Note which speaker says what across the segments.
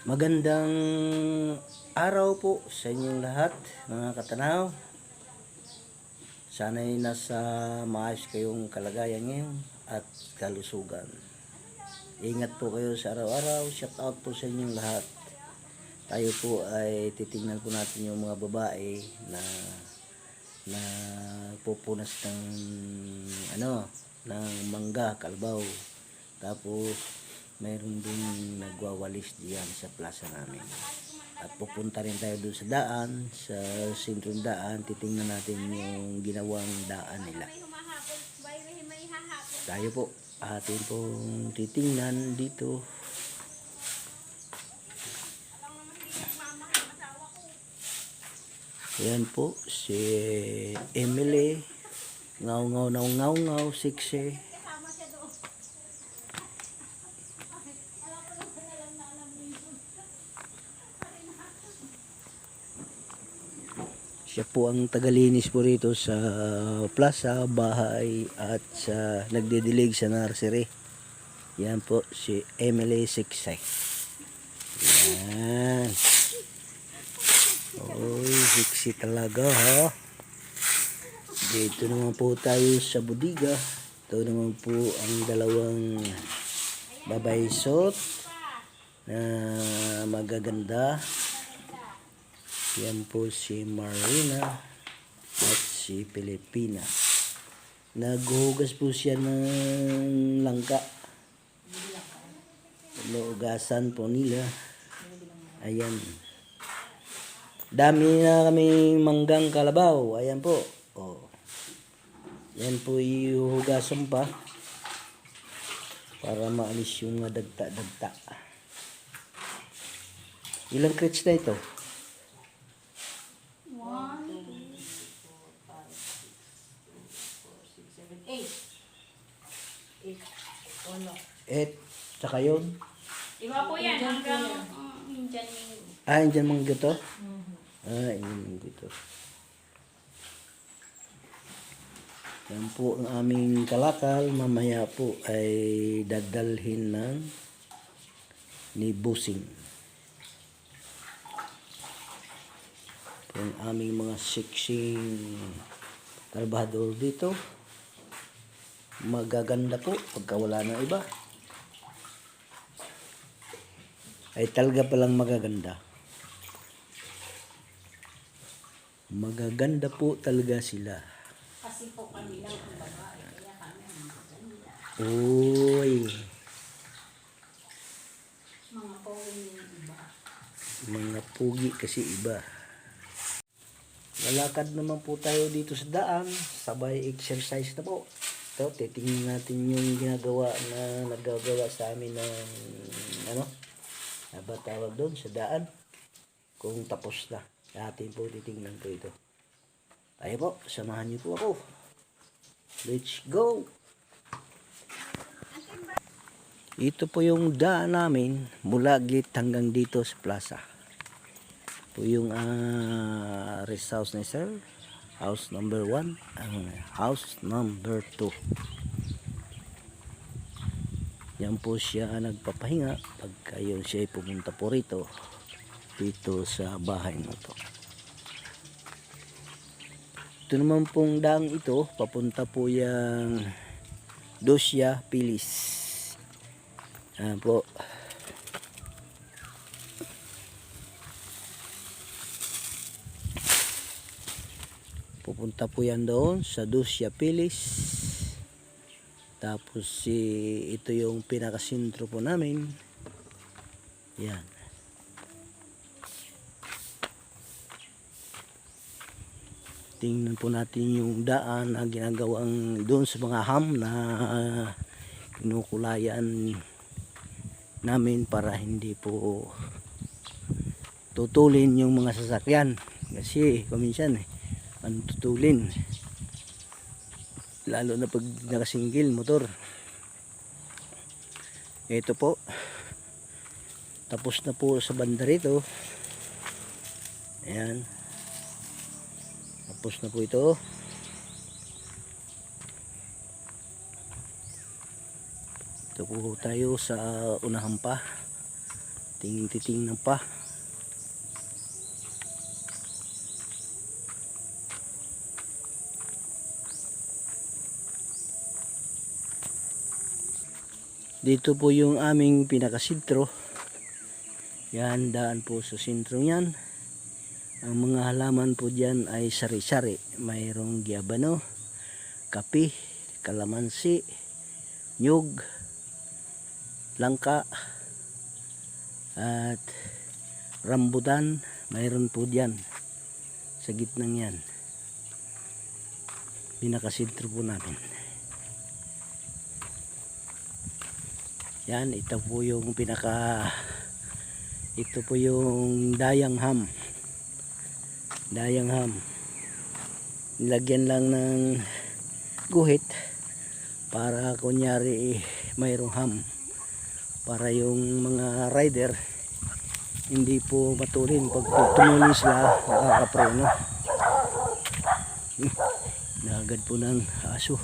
Speaker 1: Magandang araw po sa inyong lahat, mga katanaw. Sana'y nasa maayos kayong kalagayan ngayon at kalusugan. Ingat po kayo sa araw-araw. Shout out po sa inyong lahat. Tayo po ay titingnan po natin yung mga babae na pupunas ng mangga, kalabaw. Tapos mayroon din nagwawalis diyan sa plaza namin. At pupunta rin tayo doon sa daan, sa sentrong daan. Titingnan natin yung ginawang daan nila. Tayo po atin pong titingnan dito. Yan po si Emily, ngaw siksi. Siya po ang tagalinis po rito sa plaza, bahay at sa nagdidilig sa nursery. Yan po si Emily Siksay. Yan. Oy, siksi talaga ha. Dito naman po tayo sa budiga. Ito naman po ang dalawang babaysot na magaganda. Yan po si Marina at si Pilipina. Naghuhugas po siya ng langka. Lugasan po nila. Ayan. Dami na kami manggang kalabaw. Ayan po. Oh. Yan po ihuhugasan pa para maalis yung dagta-dagta. Ilang crates na ito? 8. Saka yun?
Speaker 2: Iba po yan, hanggang Indian Mango.
Speaker 1: Indian Mango to? Indian Mango to. Yan po ang aming kalakal. Mamaya po ay dadalhin ni Busing. Ang aming mga siksing trabahador dito. Magaganda po pagka wala na iba. Ay talaga palang magaganda. Magaganda po talaga sila.
Speaker 2: Kasi po kami lang ang babae, kaya kami ang maganda.
Speaker 1: Uy.
Speaker 2: Mga pogi yung iba.
Speaker 1: Mga pugi kasi iba. Lalakad naman po tayo dito sa daan. Sabay exercise na po. Ito, titingnan natin yung nagagawa sa amin ng ba tawag doon sa daan. Kung tapos na. Atin po titingnan po ito. Tayo po, samahan niyo po ako. Let's go! Ito po yung daan namin mula gate hanggang dito sa plaza. Po yung rest house ni sir. House number 1. House number 2. Yan po siya nagpapahinga pagka yun siya pumunta po rito. Dito sa bahay na to. Ito naman pong daang ito. Papunta po yung Dosya Pilis. Yan po. Pupunta po yan doon sa Dosya Pilis. Tapos ito yung pinakasentro po namin. Yan. Tingnan po natin yung daan na ginagawang doon sa mga ham na kinukulayan namin para hindi po tutulin yung mga sasakyan. Kasi kuminsan tutulin. Lalo na pag nakasinggil motor. Ito po. Tapos na po sa banda rito. Ayan. Tapos na po ito. Ito po tayo sa unahan pa. Titingnan pa. Dito po yung aming pinakasentro. Yan, daan po sa sentro yan. Ang mga halaman po dyan ay sari-sari. Mayroong gyabano, kape, kalamansi, nyug, langka, at rambutan. Mayroon po dyan sa gitnang yan. Pinakasentro po namin. Yan, ito po yung ito po yung dayang ham. Dayang ham. Nilagyan lang ng guhit para kunyari mayroong ham. Para yung mga rider hindi po matulin. Pag tumulin sila, nakakapreno. Nagad po ng aso.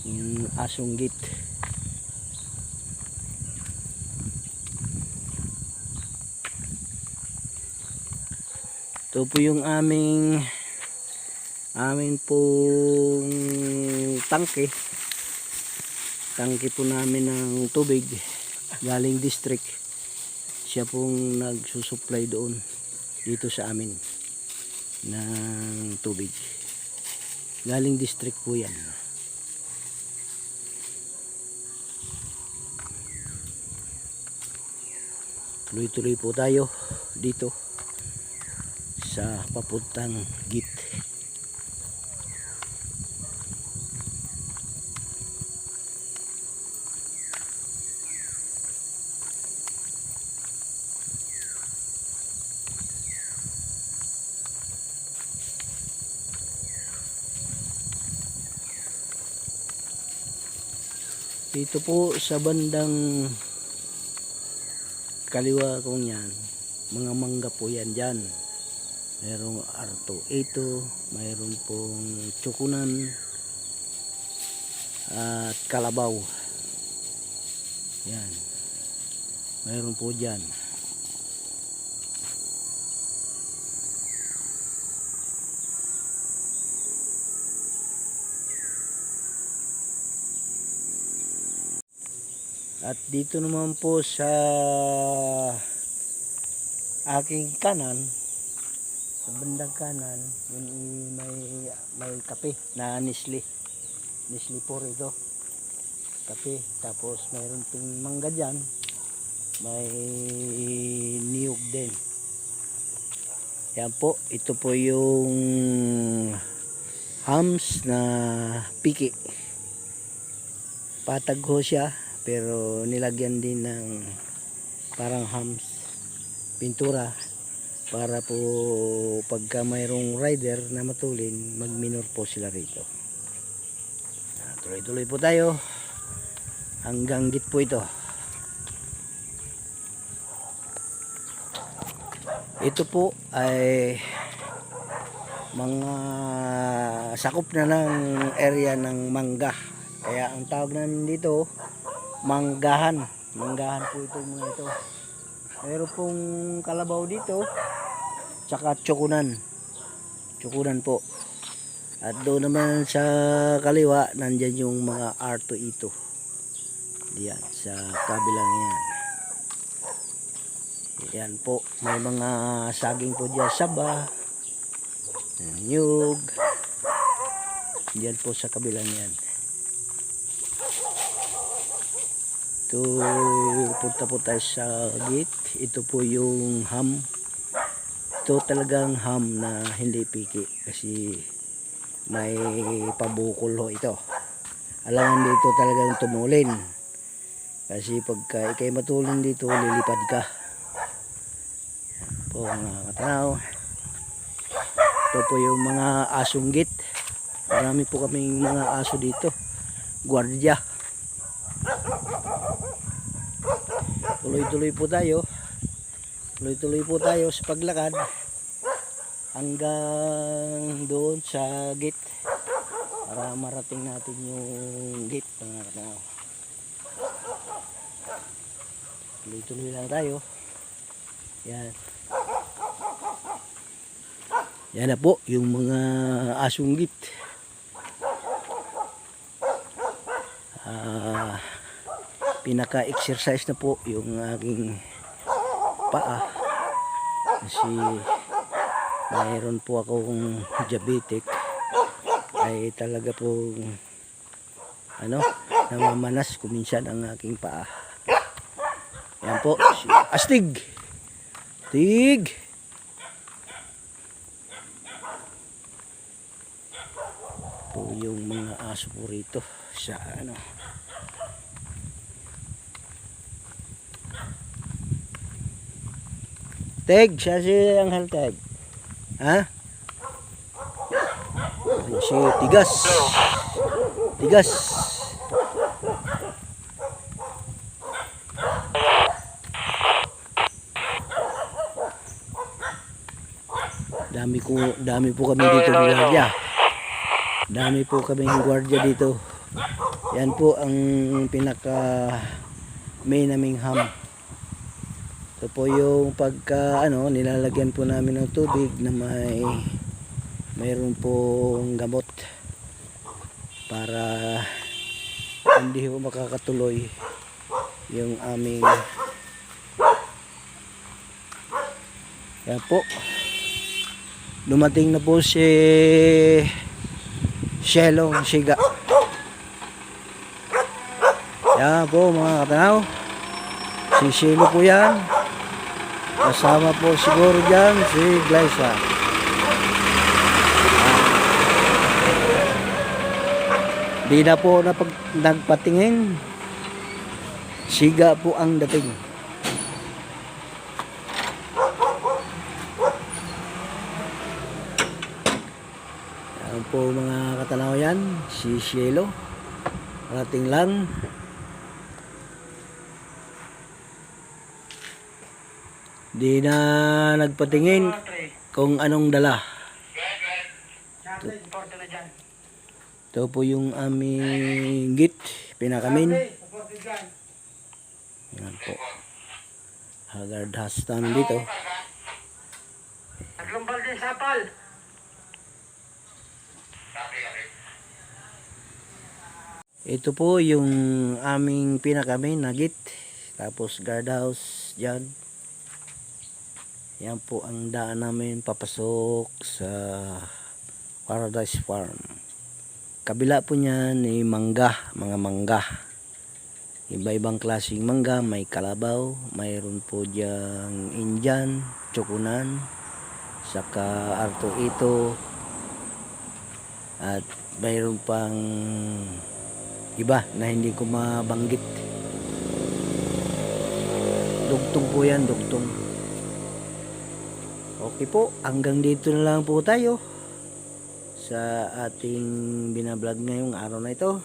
Speaker 1: Yung asong gate. Ito po yung amin pong tangke po namin ng tubig galing district. Siya pong nagsusupply doon dito sa amin ng tubig galing district po yan. Tuloy-tuloy po tayo dito sa papuntang git. Dito po sa bandang kaliwa kong yan, mga mangga po yan dyan. Mayroong R2A2, mayroon pong tsukunan at kalabaw. Yan. Mayroon po dyan. At dito naman po sa aking kanan, sa bandang kanan, yun may kape na Nestle po rito, kape. Tapos mayroon ping mangga dyan, may niyog din. Yan po, ito po yung hams na piki. Patag ho siya, pero nilagyan din ng parang hams pintura para po pagka mayroong rider na matulin, magminor po sila rito. Tuloy-tuloy po tayo hanggang git po ito. Ito po ay mga sakop na ng area ng mangga. Kaya ang tawag namin dito, manggahan. Manggahan po ito mga ito. Mayroon pong kalabaw dito, tsaka tsukunan. Tsukunan po. At doon naman sa kaliwa, nandyan yung mga R2E2. Diyan, sa kabilang yan. Yan po, may mga saging po dyan, saba, nyug. Diyan po sa kabilang yan. Ito, punta po tayo sa gate. Ito po yung ham. Ito talagang ham na hindi piki kasi may pabukol ho ito. Alangan dito talagang tumulin kasi pagka ikay matulin dito, lilipad ka. Po mga katanaw, ito po yung mga asong gate. Marami po kaming mga aso dito, guardia. Tuloy-tuloy po tayo. Tuloy-tuloy po tayo sa paglakad hanggang doon sa gate para marating natin yung gate mga katanaw. Tuloy-tuloy lang tayo. Yan. Yan na po yung mga asunggit. Pinaka-exercise na po yung aking paa. Kasi mayroon po akong diabetic. Ay talaga po namamanas kuminsan ang aking paa. Yan po. Astig! Tig! Po yung mga aso po rito sa Teg, siya si Angel Teg. Ha? Si Tigas. Tigas. Dami po kami dito gwardiya. Dami po kami gwardiya dito. Yan po ang pinaka main naming ham. Ito po yung pagka nilalagyan po namin ng tubig na mayroon pong gamot para hindi po makakatuloy yung aming yan po. Dumating na po si Shelo Siga. Yan po mga katanaw. Si Shelo po yan. Kasama po siguro dyan si Glyza. Di na po nagpatingin. Siga po ang dating. Yan po mga katanaw yan. Si Shelo. Parating lang. Di na nagpatingin kung anong dala. Ito po yung aming git, pinakamin. Yan po. Haggard house namin dito.
Speaker 2: Naglumbal din sapal.
Speaker 1: Ito po yung aming pinakamin na git. Tapos guard house dyan. Yan po ang daan namin papasok sa Paradise Farm. Kabila po niyan ay mangga, mga mangga. Iba-ibang klaseng mangga, may kalabaw, mayroon po diyang Indian, Chokunan, saka Arto Ito, at mayroon pang iba na hindi ko mabanggit. Dugtong po yan, dugtong. Okay po, hanggang dito na lang po tayo sa ating binablog ngayong araw na ito.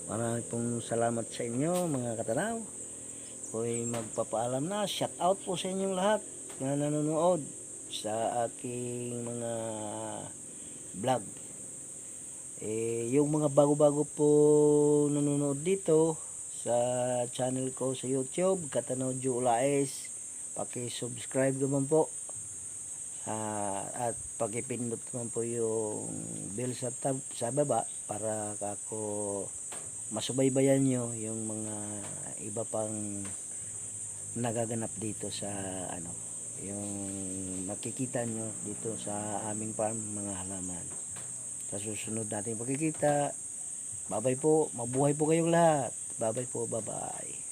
Speaker 1: Maraming pong salamat sa inyo mga katanaw. Ako'y magpapaalam na. Shout out po sa inyong lahat na nanonood sa aking mga vlog. Yung mga bago-bago po nanonood dito sa channel ko sa YouTube, Katanaw Julaes, paki-subscribe naman po. At pagipindot naman po yung bell sa baba para ako masubaybayan nyo yung mga iba pang nagaganap dito sa yung makikita nyo dito sa aming farm, mga halaman. Sa susunod natin pagkikita, babay po, mabuhay po kayong lahat. Babay po, bye-bye.